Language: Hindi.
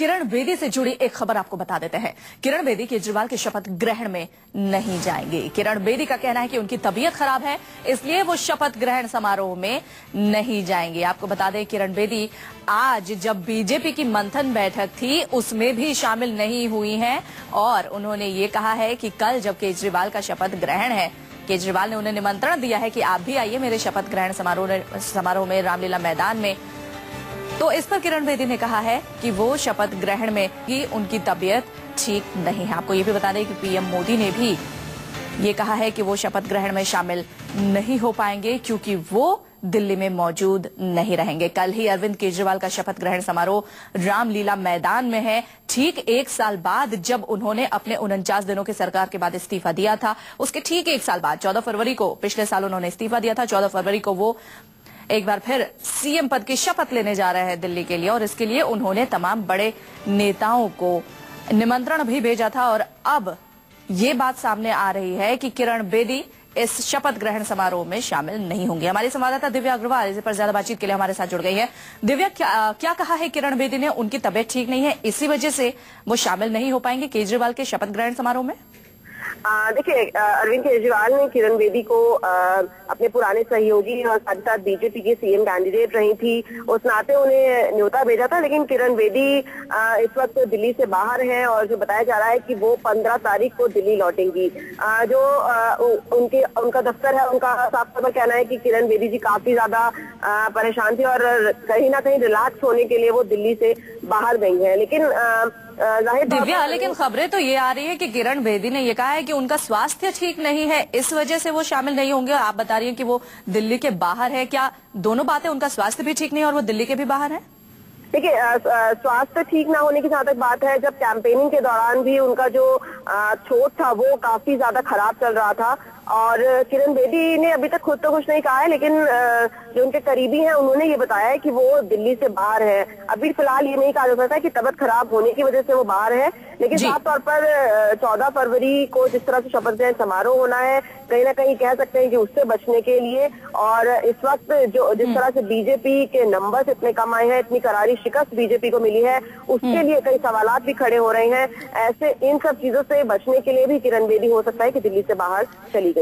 किरण बेदी से जुड़ी एक खबर आपको बता देते हैं। किरण बेदी केजरीवाल के शपथ ग्रहण में नहीं जाएंगे। किरण बेदी का कहना है कि उनकी तबीयत खराब है, इसलिए वो शपथ ग्रहण समारोह में नहीं जाएंगे। आपको बता दें, किरण बेदी आज जब बीजेपी की मंथन बैठक थी उसमें भी शामिल नहीं हुई हैं और उन्होंने ये कहा है कि कल जब केजरीवाल का शपथ ग्रहण है, केजरीवाल ने उन्हें निमंत्रण दिया है कि आप भी आइए मेरे शपथ ग्रहण समारोह में रामलीला मैदान में। तो इस पर किरण बेदी ने कहा है कि वो शपथ ग्रहण में ही उनकी तबीयत ठीक नहीं है। आपको ये भी बता दें कि पीएम मोदी ने भी ये कहा है कि वो शपथ ग्रहण में शामिल नहीं हो पाएंगे क्योंकि वो दिल्ली में मौजूद नहीं रहेंगे। कल ही अरविंद केजरीवाल का शपथ ग्रहण समारोह रामलीला मैदान में है। ठीक एक साल बाद जब उन्होंने अपने 49 दिनों की सरकार के बाद इस्तीफा दिया था, उसके ठीक एक साल बाद 14 फरवरी को, पिछले साल उन्होंने इस्तीफा दिया था, 14 फरवरी को वो एक बार फिर सीएम पद की शपथ लेने जा रहे हैं दिल्ली के लिए और इसके लिए उन्होंने तमाम बड़े नेताओं को निमंत्रण भी भेजा था। और अब ये बात सामने आ रही है कि किरण बेदी इस शपथ ग्रहण समारोह में शामिल नहीं होंगे। हमारी संवाददाता दिव्या अग्रवाल इस पर ज्यादा बातचीत के लिए हमारे साथ जुड़ गई है। दिव्या, क्या कहा है किरण बेदी ने? उनकी तबीयत ठीक नहीं है, इसी वजह से वो शामिल नहीं हो पाएंगे केजरीवाल के शपथ ग्रहण समारोह में। देखिए, अरविंद केजरीवाल ने किरण बेदी को अपने पुराने सहयोगी और साथ साथ बीजेपी की सीएम कैंडिडेट रही थी, उस नाते उन्हें न्योता भेजा था। लेकिन किरण बेदी इस वक्त दिल्ली से बाहर हैं और जो बताया जा रहा है कि वो 15 तारीख को दिल्ली लौटेंगी। जो उनका दफ्तर है, उनका साफ तौर पर कहना है कि किरण बेदी जी काफी ज्यादा परेशान थी और कहीं ना कहीं रिलैक्स होने के लिए वो दिल्ली से बाहर गई है। लेकिन दिव्या, लेकिन खबरें तो ये आ रही है कि किरण बेदी ने ये कहा है कि उनका स्वास्थ्य ठीक नहीं है, इस वजह से वो शामिल नहीं होंगे। आप बता रही हैं कि वो दिल्ली के बाहर है। क्या दोनों बातें, उनका स्वास्थ्य भी ठीक नहीं है और वो दिल्ली के भी बाहर है? देखिए, स्वास्थ्य ठीक ना होने की जहाँ तक बात है, जब कैंपेनिंग के दौरान भी उनका जो छूट था वो काफी ज्यादा खराब चल रहा था और किरण बेदी ने अभी तक खुद तो कुछ नहीं कहा है, लेकिन जो उनके करीबी हैं उन्होंने ये बताया है कि वो दिल्ली से बाहर है। अभी फिलहाल ये नहीं कहा जा सकता कि तबीयत खराब होने की वजह से वो बाहर है, लेकिन साफ तौर पर 14 फरवरी को जिस तरह से शपथ ग्रहण समारोह होना है, कहीं ना कहीं कह सकते हैं कि उससे बचने के लिए और इस वक्त जो जिस तरह से बीजेपी के नंबर्स इतने कम आए हैं, इतनी करारी शिकस्त बीजेपी को मिली है, उसके लिए कई सवालात भी खड़े हो रहे हैं। ऐसे इन सब चीजों से बचने के लिए भी किरण बेदी हो सकता है कि दिल्ली से बाहर चली